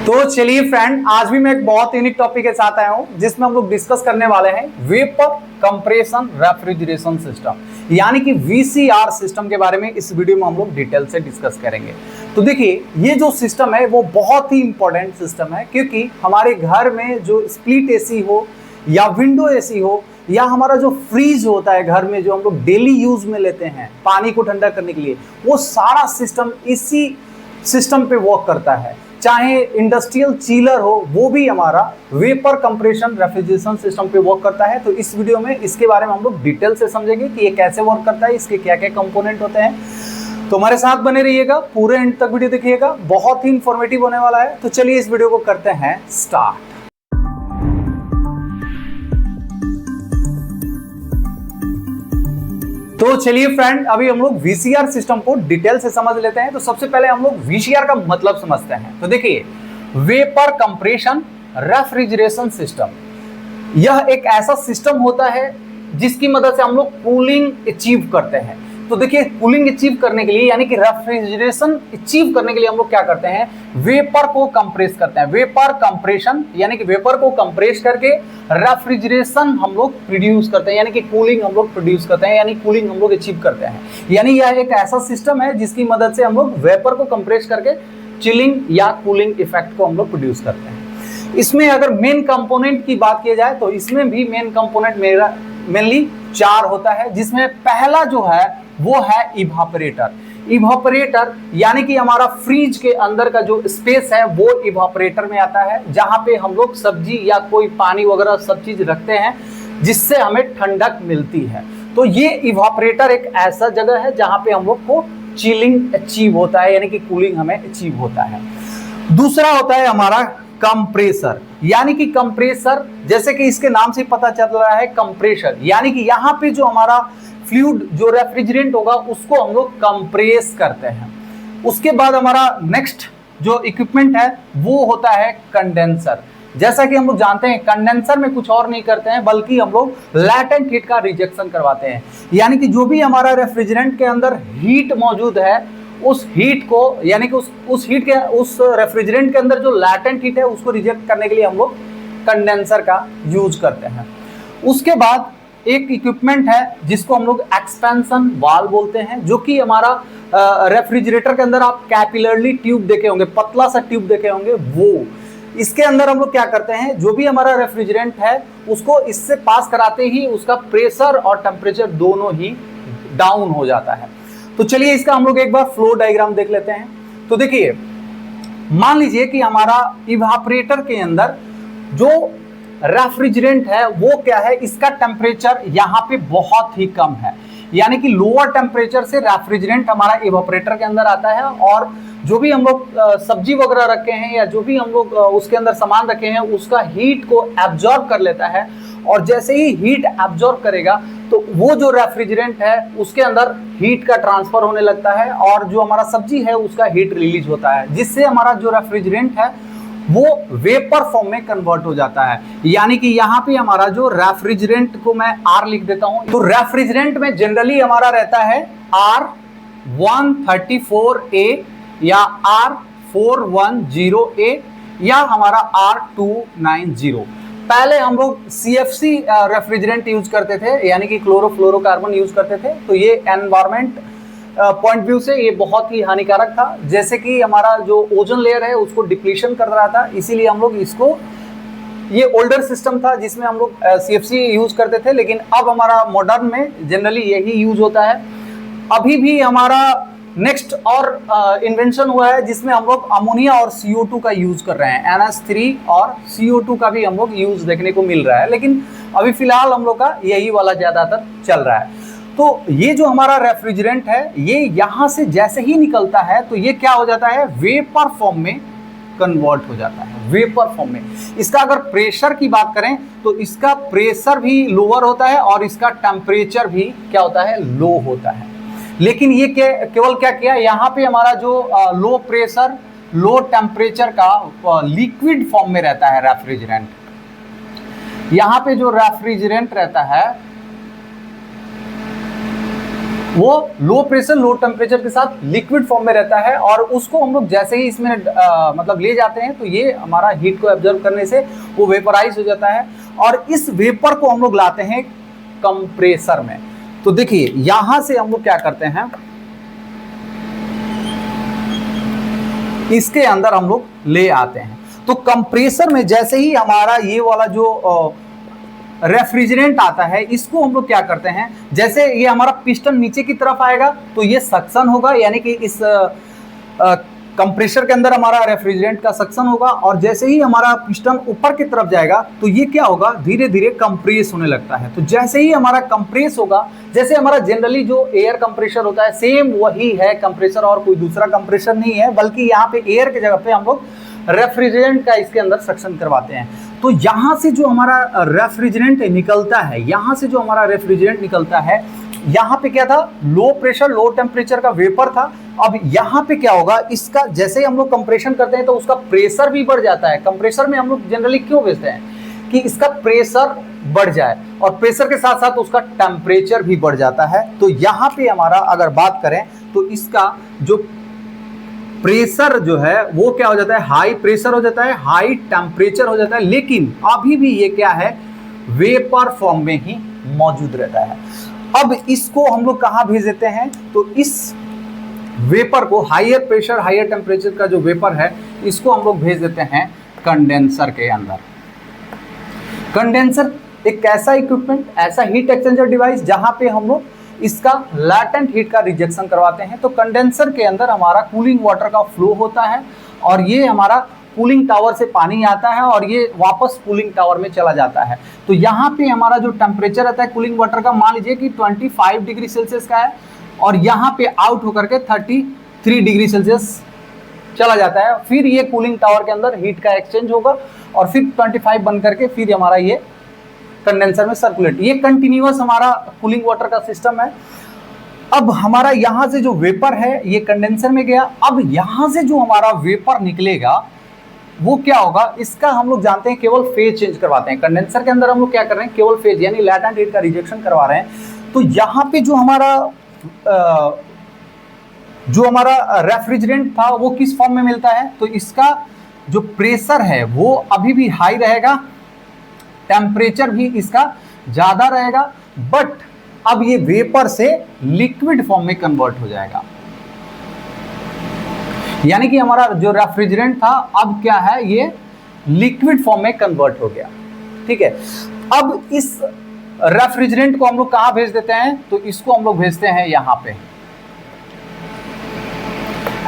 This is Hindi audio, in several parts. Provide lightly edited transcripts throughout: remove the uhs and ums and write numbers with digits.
तो चलिए फ्रेंड, आज भी मैं एक बहुत यूनिक टॉपिक के साथ आया हूं जिसमें हम लोग डिस्कस करने वाले हैं वेपर कंप्रेशन रेफ्रिजरेशन सिस्टम, यानी कि वीसीआर सिस्टम के बारे में इस वीडियो में हम लोग डिटेल से डिस्कस करेंगे। तो देखिए, ये जो सिस्टम है वो बहुत ही इंपॉर्टेंट सिस्टम है, क्योंकि हमारे घर में जो स्प्लिट एसी हो या विंडो एसी हो या हमारा जो फ्रीज होता है घर में, जो हम लोग डेली यूज में लेते हैं पानी को ठंडा करने के लिए, वो सारा सिस्टम इसी सिस्टम पे वर्क करता है। चाहे इंडस्ट्रियल चीलर हो, वो भी हमारा वेपर कंप्रेशन रेफ्रिजरेशन सिस्टम पे वर्क करता है। तो इस वीडियो में इसके बारे में हम लोग डिटेल से समझेंगे कि ये कैसे वर्क करता है, इसके क्या क्या कंपोनेंट होते हैं। तो हमारे साथ बने रहिएगा, पूरे एंड तक वीडियो देखिएगा, बहुत ही इंफॉर्मेटिव होने वाला है। तो चलिए इस वीडियो को करते हैं स्टार्ट। तो चलिए फ्रेंड, अभी हम लोग वीसीआर सिस्टम को डिटेल से समझ लेते हैं। तो सबसे पहले हम लोग वीसीआर का मतलब समझते हैं। तो देखिए, वेपर कंप्रेशन रेफ्रिजरेशन सिस्टम, यह एक ऐसा सिस्टम होता है जिसकी मदद से हम लोग कूलिंग अचीव करते हैं। तो देखिए, कूलिंग अचीव करने के लिए, यानी कि रेफ्रिजरेशन अचीव करने के लिए हम लोग क्या करते हैं, वेपर को कंप्रेस करते हैं। वेपर कंप्रेशन यानी कि वेपर को कंप्रेस करके रेफ्रिजरेशन हम लोग प्रोड्यूस करते हैं, यानी कि कूलिंग हम लोग प्रोड्यूस करते हैं, यानी कूलिंग हम लोग अचीव करते हैं। यानी यह एक ऐसा सिस्टम है जिसकी मदद से हम लोग वेपर को कंप्रेस करके चिलिंग या कूलिंग इफेक्ट को हम लोग प्रोड्यूस करते हैं। इसमें अगर मेन कंपोनेंट की बात की जाए तो इसमें भी मेन कंपोनेंट मेनली 4 होता है, जिसमें पहला जो है वो है इवापोरेटर। इवापोरेटर यानी कि हमारा फ्रिज के अंदर का जो स्पेस है वो इवापोरेटर में आता है, जहां पे हम लोग सब्जी या कोई पानी वगैरह सब चीज रखते हैं जिससे हमें ठंडक मिलती है। तो ये इवापोरेटर एक ऐसा जगह है जहां पे हम लोग को चिलिंग अचीव होता है, यानी कि कूलिंग हमें अचीव होता है। दूसरा होता है हमारा कंप्रेसर, यानी कि कंप्रेसर जैसे कि इसके नाम से पता चल रहा है कंप्रेशर, यानी कि यहाँ पे जो हमारा फ्लूइड जो रेफ्रिजरेंट होगा उसको हम लोग कंप्रेस करते हैं। उसके बाद हमारा नेक्स्ट जो इक्विपमेंट है वो होता है कंडेंसर। जैसा कि हम लोग जानते हैं, कंडेंसर में कुछ और नहीं करते हैं बल्कि हम लोग लैटेंट हीट का रिजेक्शन करवाते हैं, यानी कि जो भी हमारा रेफ्रिजरेंट के अंदर हीट मौजूद है उस हीट को, यानी कि उस रेफ्रिजरेंट के अंदर जो लैटेंट हीट है उसको रिजेक्ट करने के लिए हम लोग कंडेंसर का यूज करते हैं। उसके बाद एक इक्विपमेंट है जिसको हम लोग एक्सपेंशन वाल्व बोलते हैं, जो कि हमारा रेफ्रिजरेटर के अंदर आप कैपिलरली ट्यूब देखे होंगे, पतला सा ट्यूब देखे होंगे, वो इसके अंदर हम लोग क्या करते हैं, जो भी हमारा रेफ्रिजरेंट है उसको इससे पास कराते ही उसका प्रेशर और टेम्परेचर दोनों ही डाउन हो जाता है। तो चलिए इसका हम लोग एक बार फ्लो डायग्राम देख लेते हैं। तो देखिए, मान लीजिए कि हमारा इवापोरेटर के अंदर जो रेफ्रिजरेंट है वो क्या है, इसका टेम्परेचर यहाँ पे बहुत ही कम है, यानी कि लोअर टेम्परेचर से रेफ्रिजरेंट हमारा इवापोरेटर के अंदर आता है, और जो भी हम लोग सब्जी वगैरह रखे हैं या जो भी हम लोग उसके अंदर सामान रखे हैं उसका हीट को एब्जॉर्ब कर लेता है। और जैसे ही हीट एब्जॉर्ब करेगा तो वो जो रेफ्रिजरेंट है उसके अंदर हीट का ट्रांसफर होने लगता है, और जो हमारा सब्जी है उसका हीट रिलीज होता है, जिससे हमारा जो रेफ्रिजरेंट है वो वेपर फॉर्म में कन्वर्ट हो जाता है। यानी कि यहाँ पे हमारा जो रेफ्रिजरेंट को मैं R लिख देता हूँ, तो रेफ्रिजरेंट में जनरली हमारा रहता है R134A या R410A या हमारा R290। पहले हम लोग CFC रेफ्रिजरेंट यूज करते थे, यानी कि क्लोरोफ्लोरोकार्बन यूज करते थे। तो ये एनवायरमेंट पॉइंट व्यू से ये बहुत ही हानिकारक था, जैसे कि हमारा जो ओजोन लेयर है उसको डिप्लीशन कर रहा था, इसीलिए हम लोग इसको, ये ओल्डर सिस्टम था जिसमें हम लोग CFC यूज करते थे, लेकिन अब हमारा मॉडर्न में जनरली यही यूज होता है। अभी भी हमारा नेक्स्ट और इन्वेंशन हुआ है जिसमें हम लोग अमोनिया और CO2 का यूज कर रहे हैं, NH3 और CO2 का भी हम लोग यूज देखने को मिल रहा है, लेकिन अभी फिलहाल हम लोग का यही वाला ज्यादातर चल रहा है। तो ये जो हमारा रेफ्रिजरेंट है ये यहाँ से जैसे ही निकलता है तो ये क्या हो जाता है, वेपर फॉर्म में कन्वर्ट हो जाता है, वेपर फॉर्म में। इसका अगर प्रेशर की बात करें तो इसका प्रेशर भी लोअर होता है और इसका टेम्परेचर भी क्या होता है, लो होता है। लेकिन ये केवल क्या किया, यहाँ पे हमारा जो लो प्रेशर लो टेम्परेचर का लिक्विड फॉर्म में रहता है रेफ्रिजरेंट। यहाँ पे जो रेफ्रिजरेंट रहता है वो लो प्रेशर लो टेम्परेचर के साथ लिक्विड फॉर्म में रहता है, और उसको हम लोग जैसे ही इसमें मतलब ले जाते हैं तो ये हमारा हीट को एब्जॉर्ब करने से वो वेपराइज हो जाता है, और इस वेपर को हम लोग लाते हैं कंप्रेसर में। तो देखिए यहां से हम लोग क्या करते हैं, इसके अंदर हम लोग ले आते हैं। तो कंप्रेसर में जैसे ही हमारा ये वाला जो रेफ्रिजरेंट आता है, इसको हम लोग क्या करते हैं, जैसे ये हमारा पिस्टन नीचे की तरफ आएगा तो ये सक्शन होगा, यानी कि इस कंप्रेसर के अंदर हमारा रेफ्रिजरेंट का सक्शन होगा, और जैसे ही हमारा पिस्टन ऊपर की तरफ जाएगा तो ये क्या होगा, धीरे धीरे कंप्रेस होने लगता है। तो जैसे ही हमारा कंप्रेस होगा, जैसे हमारा जनरली जो एयर कंप्रेसर होता है सेम वही है कंप्रेसर, और कोई दूसरा कंप्रेसर नहीं है, बल्कि यहाँ पे एयर की जगह पे हम लोग रेफ्रिजरेंट का इसके अंदर सक्शन करवाते हैं। तो यहाँ से जो हमारा रेफ्रिजरेंट निकलता है, यहाँ से जो हमारा रेफ्रिजरेंट निकलता है, यहाँ पे क्या था, लो प्रेशर लो टेम्परेचर का वेपर था। अब यहाँ पे क्या होगा, इसका जैसे ही हम लोग कंप्रेशन करते हैं तो उसका प्रेशर भी बढ़ जाता है। कंप्रेसर में हम लोग जनरली क्यों भेजते हैं कि इसका प्रेशर बढ़ जाए, और प्रेशर के साथ साथ उसका टेम्परेचर भी बढ़ जाता है। तो यहाँ पे हमारा अगर बात करें तो इसका जो प्रेशर जो है वो क्या हो जाता है, हाई प्रेशर हो जाता है, हाई टेम्परेचर हो जाता है, लेकिन अभी भी ये क्या है, वेपर फॉर्म में ही मौजूद रहता है। अब इसको हम लोग कहाँ भेज देते हैं, तो इस वेपर को, हाइयर प्रेशर हाइयर टेम्परेचर का जो वेपर है, इसको हम लोग भेज देते हैं कंडेंसर के अंदर। कंडेंसर एक ऐसा इक्विपमेंट, ऐसा हीट एक्सचेंजर डिवाइस जहां पे हम लोग इसका लैटेंट हीट का रिजेक्शन करवाते हैं। तो कंडेंसर के अंदर हमारा कूलिंग वाटर का फ्लो होता है, और ये हमारा कूलिंग टावर से पानी आता है और ये वापस कूलिंग टावर में चला जाता है। तो यहाँ पे हमारा जो टेम्परेचर रहता है कूलिंग वाटर का, मान लीजिए कि 25 डिग्री सेल्सियस का है, और यहाँ पे आउट होकर के 33 डिग्री सेल्सियस चला जाता है। फिर ये कूलिंग टावर के अंदर हीट का एक्सचेंज होगा, और फिर 25 बन करके फिर हमारा ये कंडेंसर में सर्कुलेट, ये कंटिन्यूअस हमारा कूलिंग वाटर का सिस्टम है। अब हमारा यहां से जो वेपर है ये कंडेंसर में गया, अब यहां से जो हमारा वेपर निकलेगा वो क्या होगा, इसका हम लोग जानते हैं केवल फेज चेंज करवाते हैं। कंडेंसर के अंदर हम लोग क्या कर रहे हैं, केवल फेज यानी लैटेंट हीट का रिजेक्शन करवा रहे हैं। तो यहाँ पे जो हमारा रेफ्रिजरेंट था वो किस फॉर्म में मिलता है, तो इसका जो प्रेशर है वो अभी भी हाई रहेगा, टेम्परेचर भी इसका ज्यादा रहेगा, बट अब ये वेपर से लिक्विड फॉर्म में कन्वर्ट हो जाएगा। यानी कि हमारा जो रेफ्रिजरेंट था अब क्या है, ये लिक्विड फॉर्म में कन्वर्ट हो गया। ठीक है, अब इस रेफ्रिजरेंट को हम लोग कहां भेज देते हैं, तो इसको हम लोग भेजते हैं यहां पे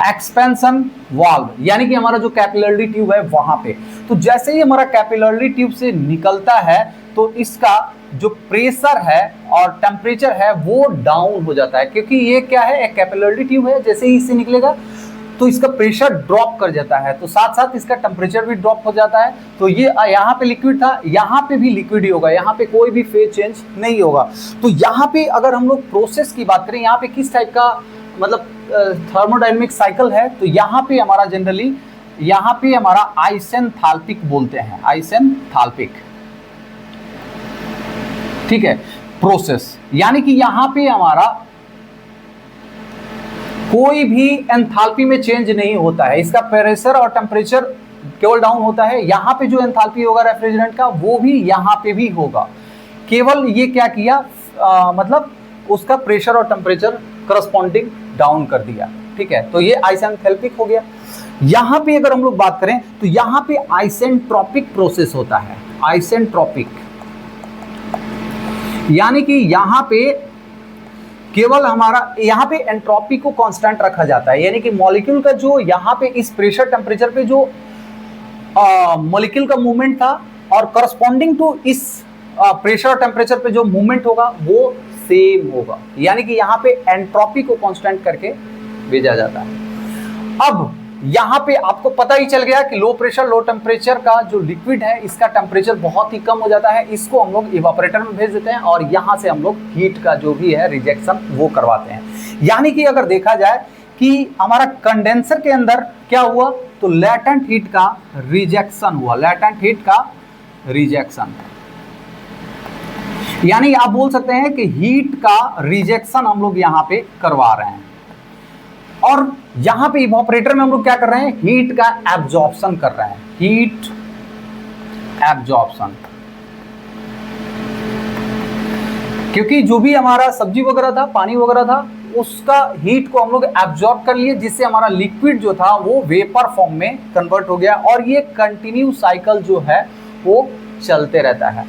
एक्सपेंशन वाल्व, यानी कि हमारा जो कैपिलरी ट्यूब है वहां पे। तो जैसे ही हमारा कैपिलरी ट्यूब से निकलता है तो इसका जो प्रेशर है और टेम्परेचर है वो डाउन हो जाता है, क्योंकि ये क्या है, एक कैपिलरी ट्यूब है, जैसे ही इससे निकलेगा तो इसका प्रेशर ड्रॉप कर जाता है, तो साथ साथ इसका टेम्परेचर भी ड्रॉप हो जाता है। तो ये यहाँ पे लिक्विड था, यहाँ पे भी लिक्विड ही होगा, यहाँ पे कोई भी फेज चेंज नहीं होगा। तो यहाँ पे अगर हम लोग प्रोसेस की बात करें, यहाँ पे किस टाइप का मतलब थर्मोडायनेमिक साइकिल है, तो यहाँ पे हमारा जनरली यहाँ पे हमारा आइसेंथाल्पिक बोलते हैं, आइसेंथाल्पिक। ठीक है, प्रोसेस यानी कि यहाँ पे हमारा कोई भी एंथैल्पी में चेंज नहीं होता है, इसका प्रेशर और टेम्परेचर केवल डाउन होता है। यहाँ पे जो एंथैल्पी होगा रेफ्रिजरेंट का वो भी यहाँ पे भी होगा, केवल ये क्या किया मतलब उसका प्रेशर और टेम्परेचर करस्पॉन्डिंग डाउन कर दिया। ठीक है, तो ये आइसेंथैल्पिक हो गया। यहाँ पे अगर हम लोग बात करें तो यहाँ पे आइसेंट्रोपिक प्रोसेस होता है, आइसेंट्रोपिक यानी कि यहाँ पे केवल हमारा यहाँ पे एंट्रोपी को कांस्टेंट रखा जाता है, यानी कि मॉलिक्यूल का जो यहाँ पे इस प्रेशर टेम्परेचर पे जो मॉलिक्यूल का मूवमेंट था और करस्पॉन्डिंग टू इस प्रेशर और टेम्परेचर पे जो मूवमेंट होगा वो सेम होगा, यानी कि यहाँ पे एंट्रोपी को कांस्टेंट करके भेजा जाता है। अब यहाँ पे आपको पता ही चल गया कि लो प्रेशर लो टेम्परेचर का जो लिक्विड है इसका टेम्परेचर बहुत ही कम हो जाता है, इसको हम लोग इवापोरेटर में भेज देते हैं और यहाँ से हम लोग हीट का जो भी है रिजेक्शन वो करवाते हैं। यानी कि अगर देखा जाए कि हमारा कंडेंसर के अंदर क्या हुआ, तो लैटेंट हीट का रिजेक्शन हुआ, लैटेंट हीट का रिजेक्शन। यानी आप बोल सकते हैं कि हीट का रिजेक्शन हम लोग यहां पे करवा रहे हैं, और यहां पे इवोपरेटर में हम लोग क्या कर रहे हैं, हीट का एब्जॉर्प्शन कर रहे हैं, हीट एब्जॉर्प्शन। क्योंकि जो भी हमारा सब्जी वगैरह था, पानी वगैरह था, उसका हीट को हम लोग एब्जॉर्ब कर लिए, जिससे हमारा लिक्विड जो था वो वेपर फॉर्म में कन्वर्ट हो गया, और ये कंटिन्यू साइकिल जो है वो चलते रहता है।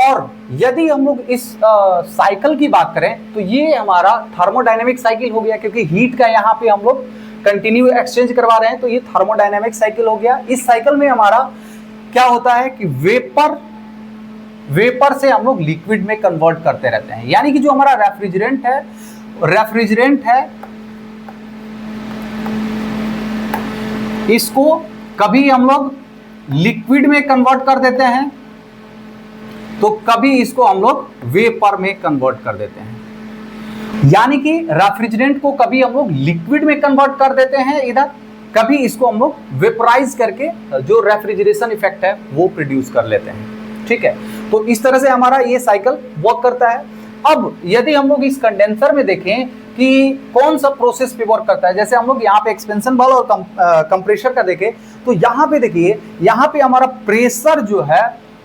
और यदि हम लोग इस साइकिल की बात करें तो ये हमारा थर्मोडायनेमिक साइकिल हो गया, क्योंकि हीट का यहाँ पे हम लोग कंटिन्यू एक्सचेंज करवा रहे हैं, तो ये थर्मोडायनेमिक साइकिल हो गया। इस साइकिल में हमारा क्या होता है कि वेपर से हम लोग लिक्विड में कन्वर्ट करते रहते हैं। यानी कि जो हमारा रेफ्रिजरेंट है इसको कभी हम लोग लिक्विड में कन्वर्ट कर देते हैं, तो कभी इसको हम लोग वेपर में कन्वर्ट कर देते हैं। यानी कि रेफ्रिजरेंट को कभी हम लोग लिक्विड में कन्वर्ट कर देते हैं इधर, कभी इसको हम लोग वेपराइज करके जो रेफ्रिजरेशन इफेक्ट है वो प्रोड्यूस कर लेते हैं। ठीक है, तो इस तरह से हमारा ये साइकिल वर्क करता है। अब यदि हम लोग इस कंडेंसर में देखें कि कौन सा प्रोसेस पे वर्क करता है, जैसे हम लोग यहाँ पे एक्सपेंशन वाल्व और कंप्रेसर का देखें, तो यहाँ पे देखिए, यहाँ पे हमारा प्रेशर जो है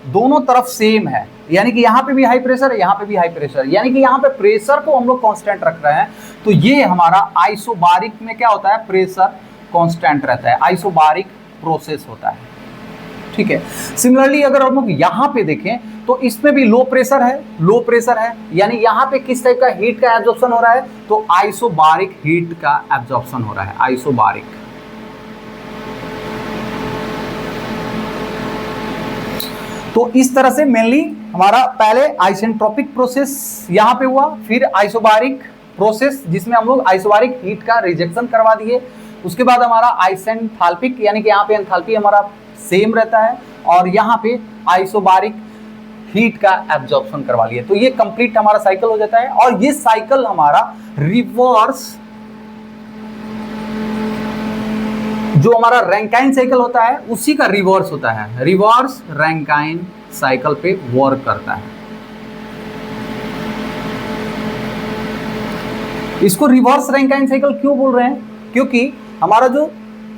दोनों तरफ सेम है, यानी कि यहाँ पे भी हाई प्रेशर है, यहाँ पे भी हाई प्रेशर, यानी कि यहाँ पे प्रेशर को हम लोग कांस्टेंट रख रहे हैं। तो ये हमारा आइसोबारिक में क्या होता है, प्रेशर कांस्टेंट रहता है, आइसोबारिक प्रोसेस होता है। ठीक है, सिमिलरली अगर हम लोग यहाँ पे देखें तो इसमें भी लो प्रेशर है, यानी यहाँ पे किस टाइप का हीट का एब्जॉर्प्शन हो रहा है, तो आइसोबारिक हीट का एब्जॉर्प्शन हो रहा है, आइसोबारिक। तो इस तरह से मेनली हमारा पहले आइसेंट्रोपिक प्रोसेस यहाँ पे हुआ, फिर आइसोबारिक प्रोसेस जिसमें हम लोग आइसोबारिक हीट का रिजेक्शन करवा दिए, उसके बाद हमारा आइसेंथाल्पिक, यानी कि यहाँ पे एंथैल्पी हमारा सेम रहता है, और यहाँ पे आइसोबारिक हीट का एब्जॉर्प्शन करवा लिए। तो ये कंप्लीट हमारा साइकिल हो जाता है, और ये साइकिल हमारा रिवर्स, जो हमारा रैंकाइन साइकिल होता है उसी का रिवर्स होता है, रिवर्स रैंकाइन साइकिल पे वर्क करता है। इसको रिवर्स रैंकाइन साइकिल क्यों बोल रहे हैं, क्योंकि हमारा जो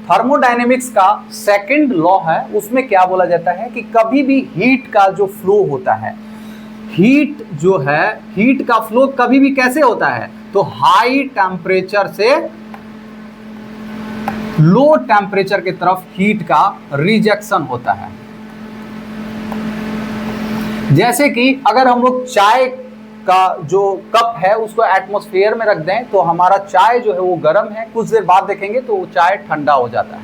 थर्मोडायनेमिक्स का सेकंड लॉ है उसमें क्या बोला जाता है कि कभी भी हीट का जो फ्लो होता है, हीट जो है, हीट का फ्लो कभी भी कैसे होता है, तो हाई टेम्परेचर से लो टेम्परेचर की तरफ हीट का रिजेक्शन होता है। जैसे कि अगर हम लोग चाय का जो कप है उसको एटमॉस्फेयर में रख दें तो हमारा चाय जो है वो गर्म है, कुछ देर बाद देखेंगे तो वो चाय ठंडा हो जाता है।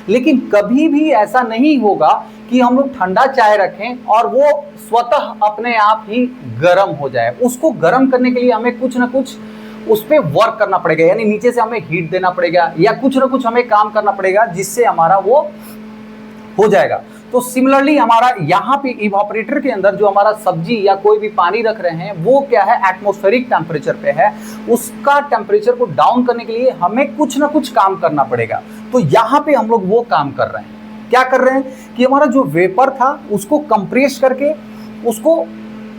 लेकिन कभी भी ऐसा नहीं होगा कि हम लोग ठंडा चाय रखें और वो स्वतः अपने आप ही गर्म हो जाए। उसको गर्म करने के लिए हमें कुछ ना कुछ उस पर वर्क करना पड़ेगा, यानी नीचे से हमें हीट देना पड़ेगा या कुछ ना कुछ हमें काम करना पड़ेगा जिससे हमारा वो हो जाएगा। तो सिमिलरली हमारा यहाँ पे इवापोरेटर के अंदर जो हमारा सब्जी या कोई भी पानी रख रहे हैं वो क्या है, एटमॉस्फेरिक टेम्परेचर पे है, उसका टेम्परेचर को डाउन करने के लिए हमें कुछ ना कुछ काम करना पड़ेगा। तो यहाँ पे हम लोग वो काम कर रहे हैं। क्या कर रहे हैं कि हमारा जो वेपर था उसको कंप्रेस करके उसको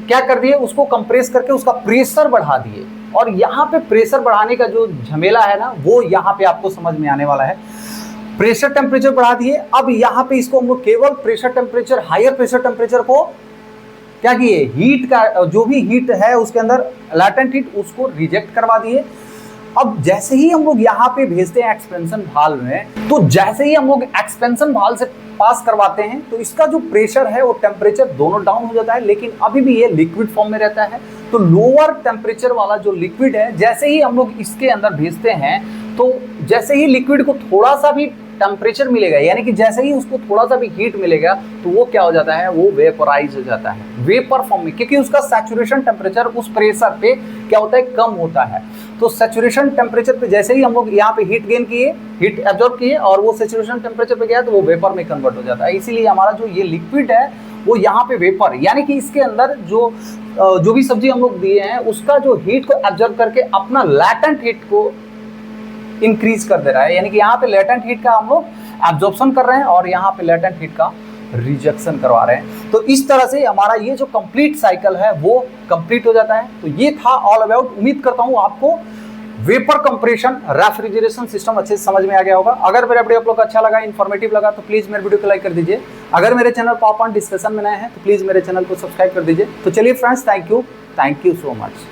क्या कर दिए, उसको कंप्रेस करके उसका प्रेशर बढ़ा दिए। और यहाँ पे प्रेशर बढ़ाने का जो झमेला है ना वो यहाँ पे आपको समझ में आने वाला है। प्रेशर टेम्परेचर बढ़ा दिए, अब यहाँ पे इसको हम लोग केवल pressure temperature, higher pressure temperature को क्या किए, हीट का जो भी हीट है उसके अंदर लैटेंट हीट उसको रिजेक्ट करवा दिए। अब जैसे ही हम लोग यहाँ पे भेजते हैं एक्सपेंशन वाल्व में, तो जैसे ही हम लोग एक्सपेंशन वाल्व से पास करवाते हैं तो इसका जो प्रेशर है वो टेम्परेचर दोनों डाउन हो जाता है, लेकिन अभी भी ये लिक्विड फॉर्म में रहता है। तो लोअर टेम्परेचर वाला जो लिक्विड है जैसे ही हम लोग इसके अंदर भेजते हैं तो जैसे ही लिक्विड को थोड़ा सा भी टेम्परेचर मिलेगा, यानी कि जैसे ही उसको थोड़ा सा भी हीट मिलेगा तो वो क्या हो जाता है, वो वेपराइज हो जाता है वेपर फॉर्म में, क्योंकि उसका सैचुरेशन टेम्परेचर उस प्रेशर पे क्या होता है, कम होता है। तो सैचुरेशन टेम्परेचर पे जैसे ही हम लोग यहाँ पे हीट गेन किए, हीट एब्जॉर्ब किए और वो सैचुरेशन टेम्परेचर पे गया तो वो वेपर में कन्वर्ट हो जाता है। इसीलिए हमारा जो ये लिक्विड है वो यहाँ पे वेपर, यानी कि इसके अंदर जो भी सब्जी हम लोग दिए हैं उसका जो हीट को एब्जॉर्ब करके अपना लैटेंट हीट को इंक्रीज कर दे रहा है, यानी कि यहाँ पे लेटेंट हीट का हम लोग एब्जॉर्प्शन कर रहे हैं और यहाँ पे लेटेंट हीट का रिजेक्शन करवा रहे हैं। तो इस तरह से हमारा ये जो कंप्लीट साइकिल है वो कंप्लीट हो जाता है। तो ये था ऑल अबाउट। उम्मीद करता हूं आपको वेपर कंप्रेशन रेफ्रिजरेशन सिस्टम अच्छे से समझ में आ गया होगा। अगर मेरा वीडियो आप लोग को अच्छा लगा, इन्फॉर्मेटिव लगा, तो प्लीज मेरे वीडियो को लाइक कर दीजिए। अगर मेरे चैनल पॉप ऑन डिस्कशन में नए हैं तो प्लीज मेरे चैनल को सब्सक्राइब कर दीजिए। तो चलिए friends, thank you so much.